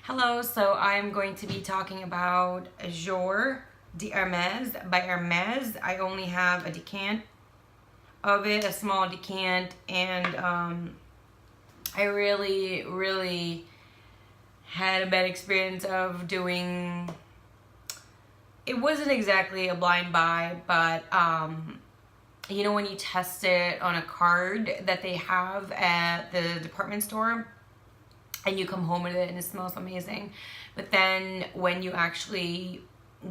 Hello, so I'm going to be talking about Jour de Hermes by Hermes. I only have a decant of it, a small decant, and I really had a bad experience of doing. It wasn't exactly a blind buy, but you know when you test it on a card that they have at the department store, and you come home with it and it smells amazing. But then when you actually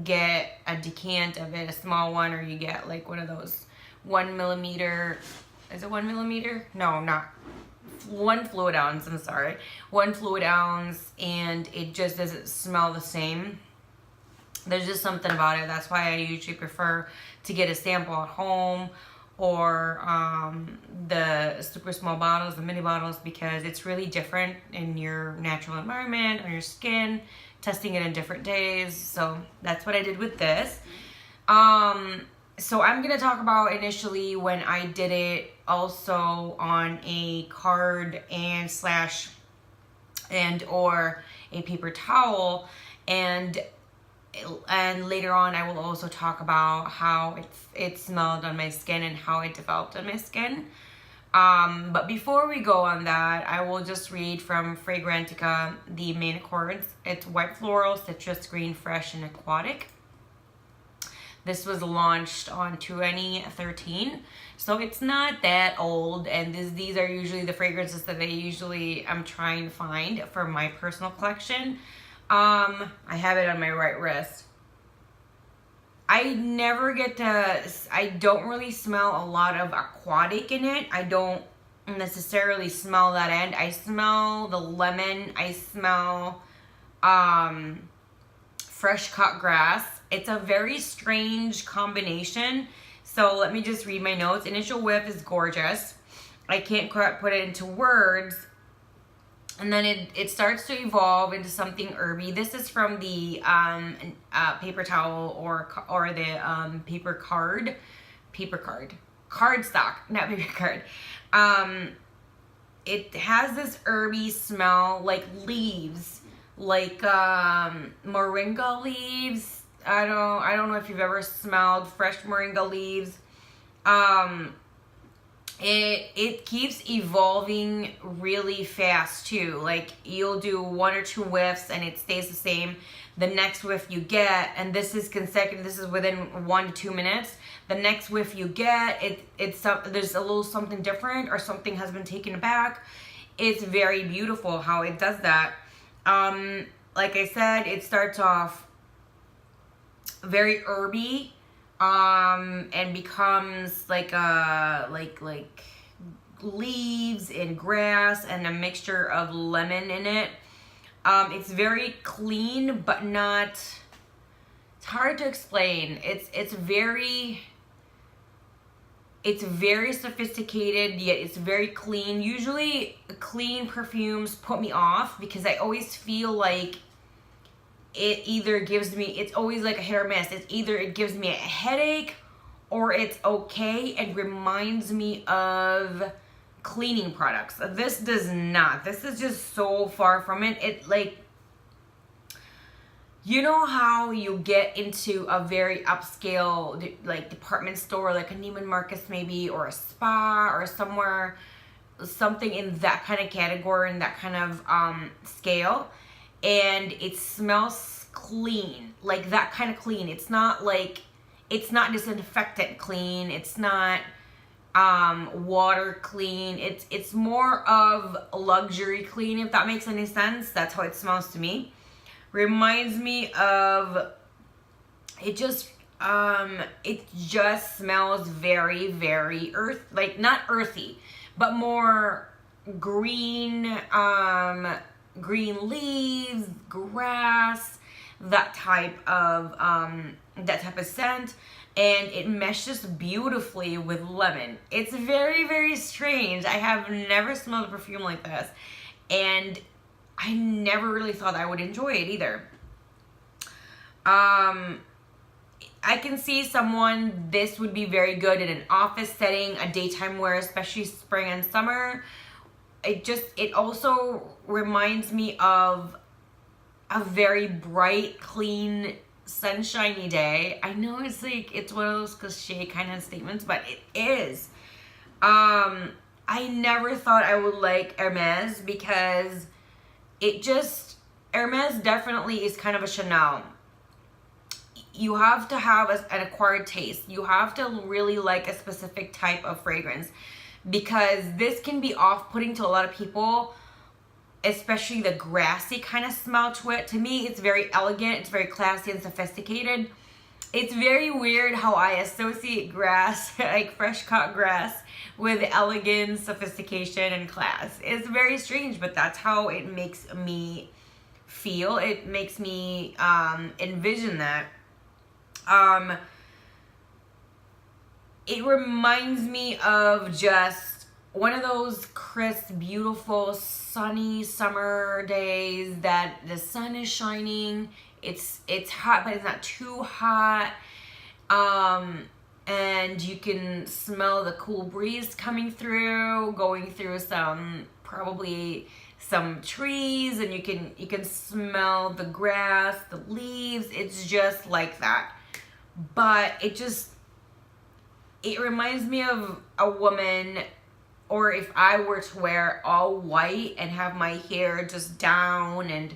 get a decant of it, a small one, or you get like one of those 1 millimeter, is it 1 millimeter? No, not 1 fluid ounce, I'm sorry. 1 fluid ounce, and it just doesn't smell the same. There's just something about it. That's why I usually prefer to get a sample at home, or the super small bottles, the mini bottles, because it's really different in your natural environment, on your skin, testing it in different days. So that's what I did with this. So I'm going to talk about initially when I did it also on a card and or a paper towel, and later on I will also talk about how it smelled on my skin and how it developed on my skin. But before we go on that, I will just read from Fragrantica the main accords. It's white floral, citrus, green, fresh, and aquatic. This was launched on 2013, so it's not that old, and these are usually the fragrances that I'm trying to find for my personal collection. I have it on my right wrist. I don't really smell a lot of aquatic in it. I don't necessarily smell that end. I smell the lemon. I smell fresh cut grass. It's a very strange combination. So let me just read my notes. Initial whiff is gorgeous. I can't quite put it into words. And then it starts to evolve into something herby. This is from the paper towel or the paper card stock, not paper card. It has this herby smell, like leaves, like moringa leaves. I don't know if you've ever smelled fresh moringa leaves. It keeps evolving really fast too. Like you'll do 1 or 2 whiffs and it stays the same. The next whiff you get, and this is consecutive, this is within 1 to 2 minutes. The next whiff you get, there's a little something different, or something has been taken back. It's very beautiful how it does that. Like I said, it starts off very herby. And becomes like leaves and grass and a mixture of lemon in it. It's very clean, but not. It's hard to explain. It's very sophisticated, yet it's very clean. Usually, clean perfumes put me off because I always feel like it's always like a hit or miss. It gives me a headache, or it's okay and reminds me of cleaning products. This does not. This is just so far from it. It, like, you know how you get into a very upscale like department store, like a Neiman Marcus maybe, or a spa, or something in that kind of category, in that kind of scale, and it smells clean, like that kind of clean. It's not disinfectant clean. It's not water clean. It's more of luxury clean, if that makes any sense. That's how it smells to me. Reminds me of, it just smells very, very like not earthy, but more green, green leaves, grass, that type of scent, and it meshes beautifully with lemon. It's very, very strange. I have never smelled a perfume like this, and I never really thought I would enjoy it either. I can see this would be very good in an office setting, a daytime wear, especially spring and summer. It also reminds me of a very bright, clean, sunshiny day. I know it's like, it's one of those cliche kind of statements, but it is. I never thought I would like Hermès because it just, Hermès definitely is kind of a Chanel. You have to have an acquired taste. You have to really like a specific type of fragrance, because this can be off-putting to a lot of people, especially the grassy kind of smell to it. To me, it's very elegant, it's very classy and sophisticated. It's very weird how I associate grass, like fresh cut grass, with elegance, sophistication, and class. It's very strange, but that's how it makes me feel. It makes me envision that. It reminds me of just one of those crisp, beautiful, sunny summer days that the sun is shining. It's hot, but it's not too hot. And you can smell the cool breeze coming through, going through probably some trees, and you can smell the grass, the leaves. It's just like that. But it reminds me of a woman, or if I were to wear all white and have my hair just down and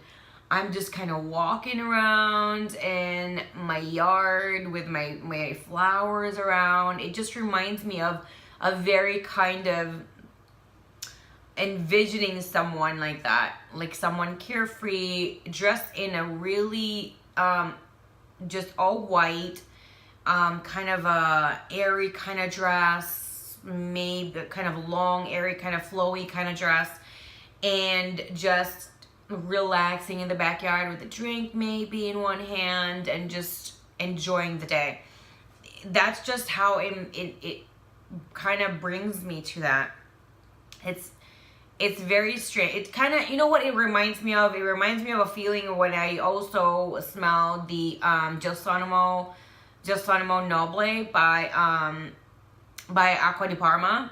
I'm just kind of walking around in my yard with my flowers around. It just reminds me of a very kind of envisioning someone like that, like someone carefree, dressed in a really just all white, kind of a airy kind of dress, maybe kind of long, airy, kind of flowy kind of dress, and just relaxing in the backyard with a drink maybe in one hand and just enjoying the day. That's just how it kind of brings me to that. It's very strange. It kind of, you know what it reminds me of? It reminds me of a feeling when I also smelled the Gersonimo Noble by Acqua di Parma.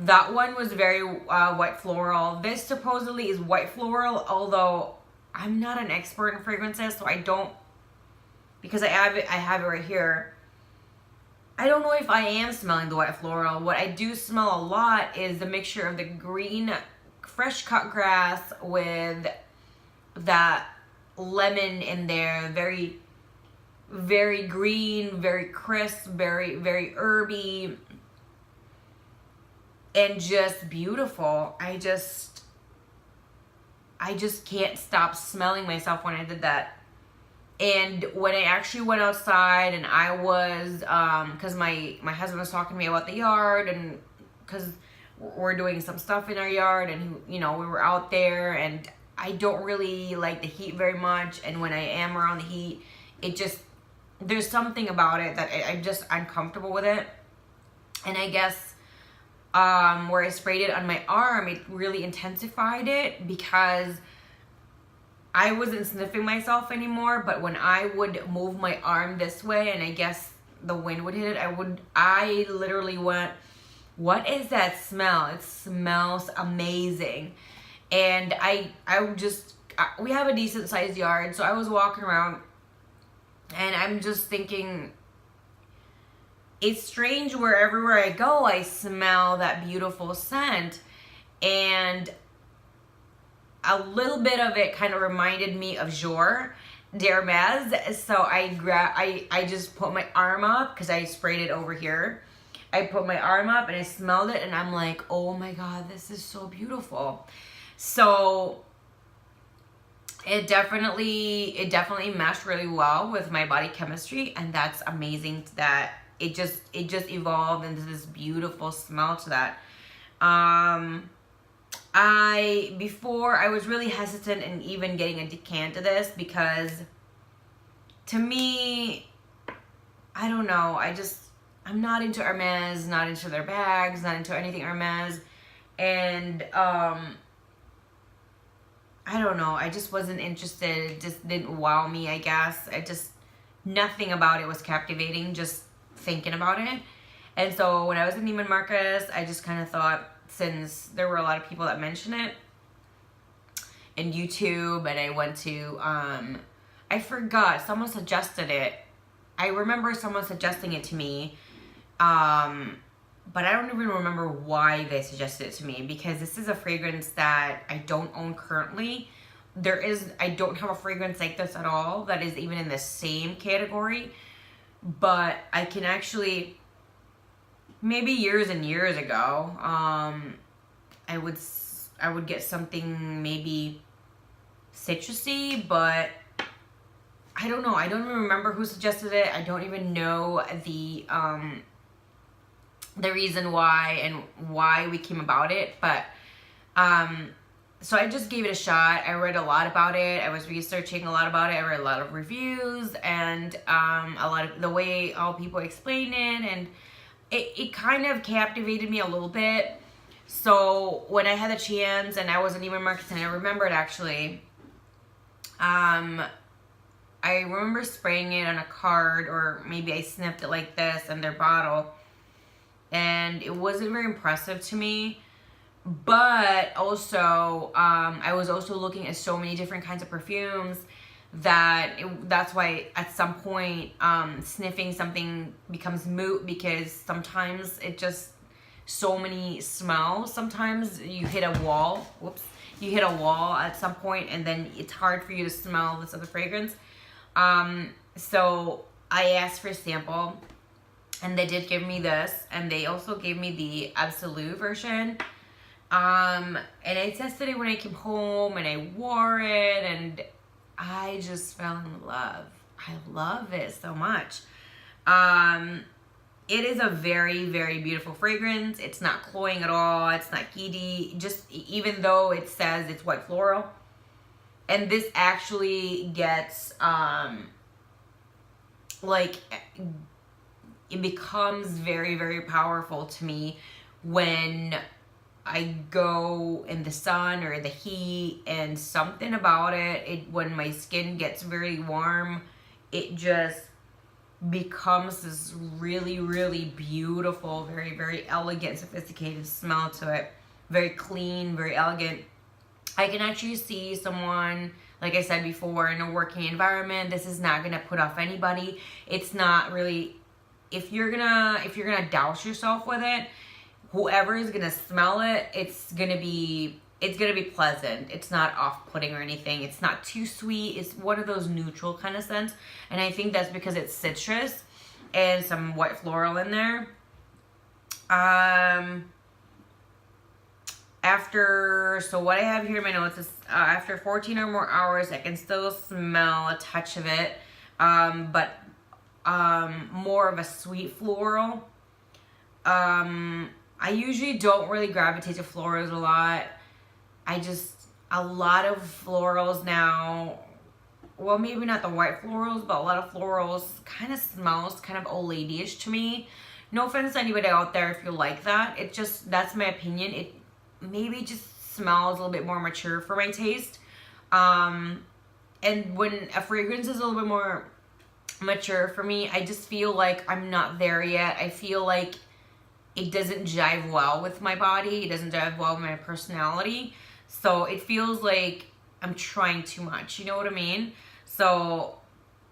That one was very white floral. This supposedly is white floral, although I'm not an expert in fragrances, so I don't, because I have it right here. I don't know if I am smelling the white floral. What I do smell a lot is the mixture of the green, fresh cut grass with that lemon in there. Very, very green, very crisp, very, very herby, and just beautiful. I just can't stop smelling myself when I did that. And when I actually went outside and I was, because my husband was talking to me about the yard, and because we're doing some stuff in our yard, and you know, we were out there, and I don't really like the heat very much, and when I am around the heat, it just, there's something about it that I'm just uncomfortable with it. And I guess where I sprayed it on my arm, it really intensified it, because I wasn't sniffing myself anymore, but when I would move my arm this way and I guess the wind would hit it, I literally went, what is that smell? It smells amazing. And we have a decent sized yard, so I was walking around and I'm just thinking, it's strange where everywhere I go, I smell that beautiful scent. And a little bit of it kind of reminded me of Jour Hermès. So I just put my arm up, because I sprayed it over here. I put my arm up and I smelled it, and I'm like, oh my God, this is so beautiful. So it definitely meshed really well with my body chemistry, and that's amazing that it just evolved into this beautiful smell to that. Before I was really hesitant in even getting a decant of this, because to me, I don't know, I'm not into Hermès, not into their bags, not into anything Hermès, and I don't know, I just wasn't interested. It just didn't wow me, I guess. Nothing about it was captivating, just thinking about it. And so when I was in Neiman Marcus, I just kind of thought, since there were a lot of people that mentioned it, in YouTube, and I went to, I forgot, someone suggested it. I remember someone suggesting it to me, but I don't even remember why they suggested it to me, because this is a fragrance that I don't own currently. I don't have a fragrance like this at all that is even in the same category, but I can actually, maybe years and years ago, I would get something maybe citrusy, but I don't know. I don't even remember who suggested it. I don't even know the reason why and why we came about it, but so I just gave it a shot. I read a lot about it. I was researching a lot about it. I read a lot of reviews and a lot of the way all people explain it, and it kind of captivated me a little bit. So when I had the chance, and I wasn't even marketing, I remembered actually, I remember spraying it on a card, or maybe I sniffed it like this in their bottle, and it wasn't very impressive to me. But also, I was also looking at so many different kinds of perfumes that's why at some point, sniffing something becomes moot, because sometimes it just, so many smells. Sometimes you hit a wall. Whoops. You hit a wall at some point, and then it's hard for you to smell this other fragrance. So I asked for a sample, and they did give me this, and they also gave me the Absolute version. And I tested it when I came home, and I wore it, and I just fell in love. I love it so much. It is a very, very beautiful fragrance. It's not cloying at all. It's not giddy. Just, even though it says it's white floral. And this actually gets, like, it becomes very, very powerful to me when I go in the sun or the heat, and something about it, when my skin gets very warm, it just becomes this really, really beautiful, very, very elegant, sophisticated smell to it. Very clean, very elegant. I can actually see someone, like I said before, in a working environment, this is not gonna put off anybody. It's not really, if you're gonna douse yourself with it, whoever is gonna smell it, it's gonna be pleasant. It's not off-putting or anything. It's not too sweet. It's one of those neutral kind of scents, and I think that's because it's citrus and some white floral in there. So what I have here in my notes is after 14 or more hours, I can still smell a touch of it, but more of a sweet floral. I usually don't really gravitate to florals a lot. A lot of florals now, well, maybe not the white florals, but a lot of florals kind of smells kind of old lady-ish to me. No offense to anybody out there if you like that. It just, that's my opinion. It maybe just smells a little bit more mature for my taste. And when a fragrance is a little bit more mature for me, I just feel like I'm not there yet. I feel like it doesn't jive well with my body. It doesn't jive well with my personality. So it feels like I'm trying too much. You know what I mean? So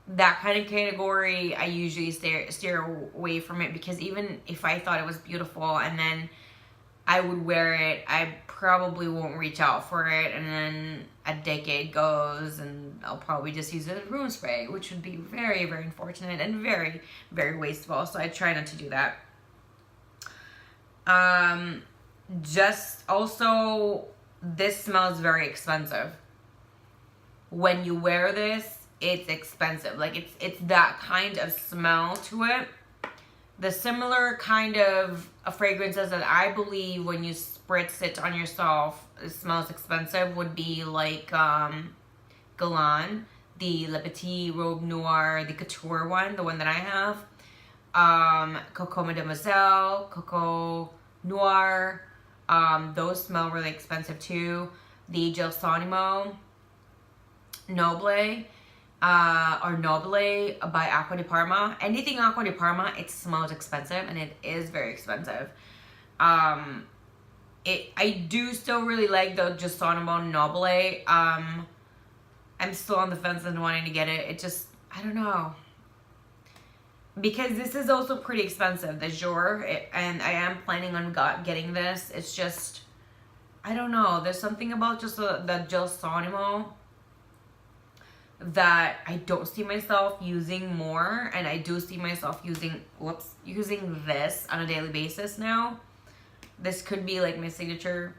that kind of category, I usually steer away from it, because even if I thought it was beautiful and then I would wear it, I probably won't reach out for it, and then a decade goes and I'll probably just use it as room spray, which would be very, very unfortunate and very, very wasteful. So I try not to do that. Just also, this smells very expensive. When you wear this, it's expensive. Like it's that kind of smell to it. The similar kind of fragrances that I believe when you spritz it on yourself, it smells expensive, would be like Galan, the Le Petit Robe Noir, the Couture one, the one that I have. Coco Mademoiselle, Coco Noir, those smell really expensive too. The Gelsonimo Noble, or Nobile by Acqua di Parma. Anything Acqua di Parma, it smells expensive, and it is very expensive. I do still really like the Geronimo Noble. I'm still on the fence and wanting to get it. It just, I don't know. Because this is also pretty expensive, the Jour, and I am planning on getting this. It's just, I don't know. There's something about just the Geronimo that I don't see myself using more, and I do see myself using this on a daily basis now. This could be like my signature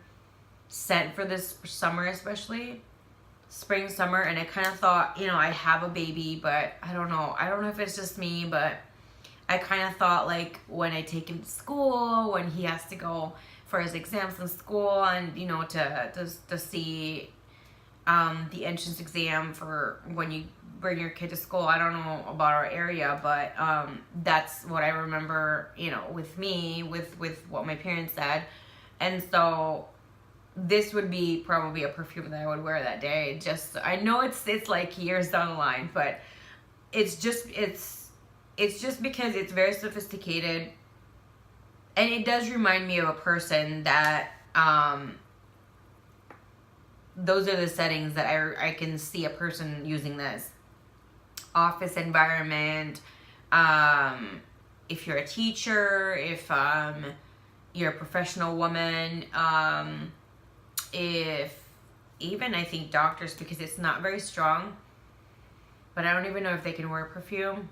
scent for this summer, especially spring, summer. And I kind of thought, I have a baby, but I don't know if it's just me, but I kind of thought, like, when I take him to school, when he has to go for his exams in school, and to see the entrance exam for when you bring your kid to school. I don't know about our area, but that's what I remember, with me, with what my parents said. And so this would be probably a perfume that I would wear that day. Just, I know it's like years down the line, but it's just because it's very sophisticated, and it does remind me of a person that those are the settings that I can see a person using this. Office environment, if you're a teacher, if you're a professional woman, if even I think doctors, because it's not very strong, but I don't even know if they can wear perfume.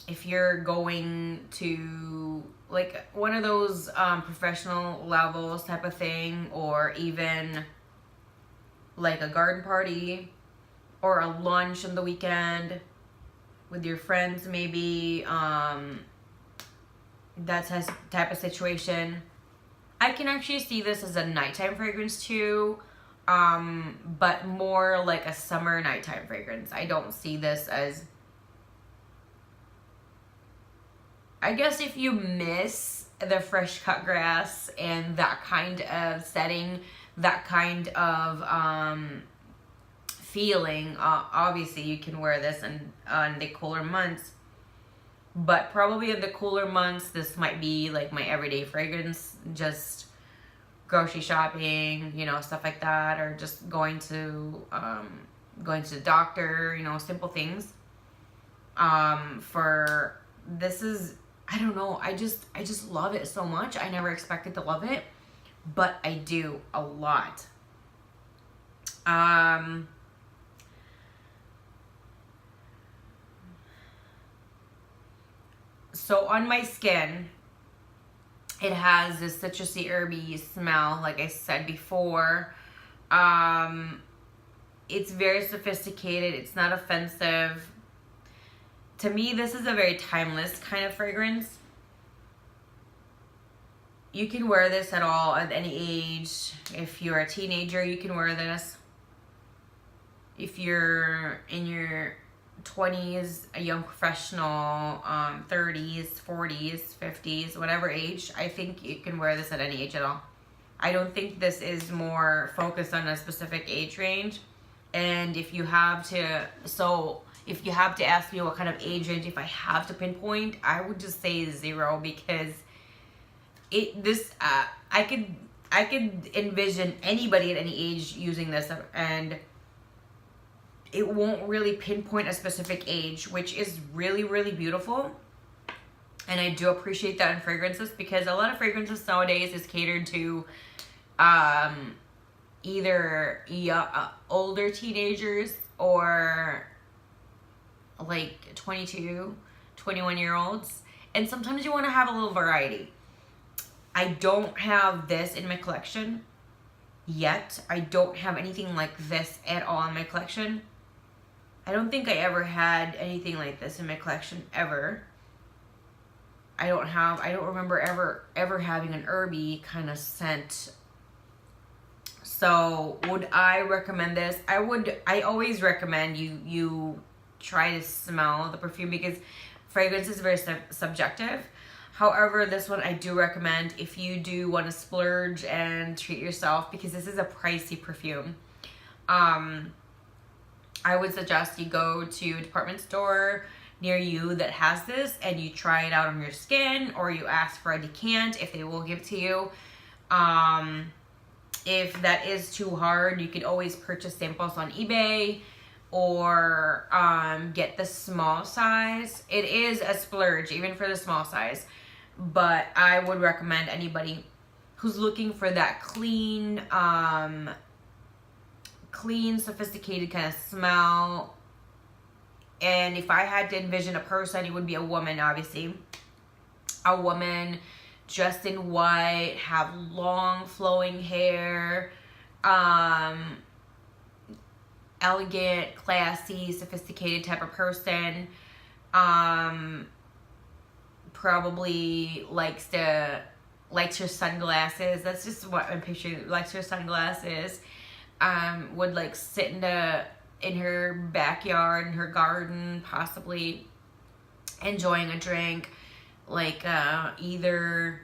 If you're going to like one of those professional levels type of thing, or even like a garden party or a lunch on the weekend with your friends, maybe, that type of situation. I can actually see this as a nighttime fragrance too, but more like a summer nighttime fragrance. I don't see this as, I guess if you miss the fresh cut grass and that kind of setting, that kind of feeling, obviously you can wear this on the cooler months. But probably in the cooler months, this might be like my everyday fragrance, just grocery shopping, stuff like that, or just going to the doctor, simple things. For this is, I don't know, I just love it so much. I never expected to love it, but I do a lot. So on my skin, it has this citrusy, herby smell, like I said before. It's very sophisticated. It's not offensive. To me, this is a very timeless kind of fragrance. You can wear this at any age. If you're a teenager, you can wear this. If you're in your 20s, a young professional, 30s, 40s, 50s, whatever age, I think you can wear this at any age at all. I don't think this is more focused on a specific age range. And if you have to ask me what kind of age range, if I have to pinpoint, I would just say 0, because I could envision anybody at any age using this, and it won't really pinpoint a specific age, which is really, really beautiful. And I do appreciate that in fragrances, because a lot of fragrances nowadays is catered to either older teenagers or like 22, 21-year-olds. And sometimes you want to have a little variety. I don't have this in my collection yet. I don't have anything like this at all in my collection. I don't think I ever had anything like this in my collection, ever. I don't remember ever having an herby kind of scent. So would I recommend this? I always recommend you try to smell the perfume, because fragrance is very subjective. However, this one I do recommend if you do want to splurge and treat yourself, because this is a pricey perfume. I would suggest you go to a department store near you that has this, and you try it out on your skin, or you ask for a decant if they will give to you. If that is too hard, you could always purchase samples on eBay, or get the small size. It is a splurge even for the small size, but I would recommend anybody who's looking for that clean, sophisticated kind of smell. And if I had to envision a person, it would be a woman, obviously. A woman dressed in white, have long flowing hair, elegant, classy, sophisticated type of person. Probably likes her sunglasses. That's just what I'm picturing. Likes her sunglasses. Would like sit in her backyard, in her garden, possibly enjoying a drink, like either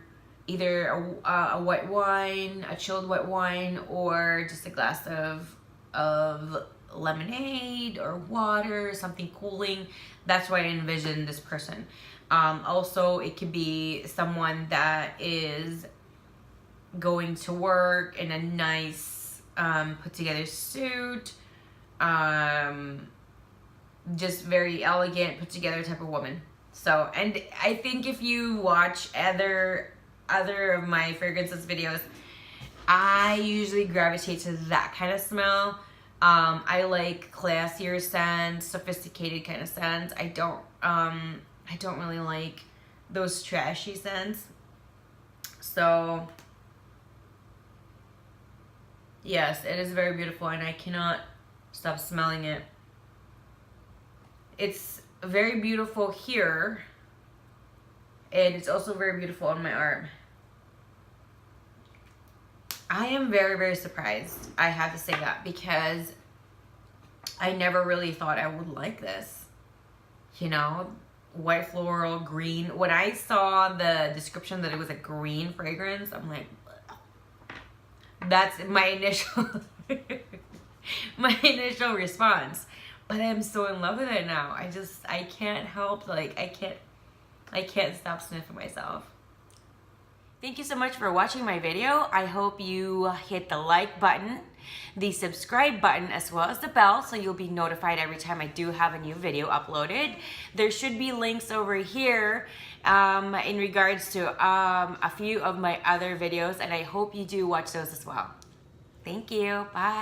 a white wine, a chilled white wine, or just a glass of lemonade or water, something cooling. That's why I envision this person. Also, it could be someone that is going to work in a nice put together suit, just very elegant, put together type of woman. So, and I think if you watch other of my fragrances videos, I usually gravitate to that kind of smell. I like classier scents, sophisticated kind of scents. I don't really like those trashy scents. So, yes, it is very beautiful, and I cannot stop smelling it. It's very beautiful here, and it's also very beautiful on my arm. I am very, very surprised, I have to say that, because I never really thought I would like this. You know, white floral, green. When I saw the description that it was a green fragrance, I'm like, that's my initial response. But I'm so in love with it now. I can't help, like, I can't stop sniffing myself. Thank you so much for watching my video. I hope you hit the like button, the subscribe button, as well as the bell, so you'll be notified every time I do have a new video uploaded. There should be links over here in regards to a few of my other videos, and I hope you do watch those as well. Thank you. Bye.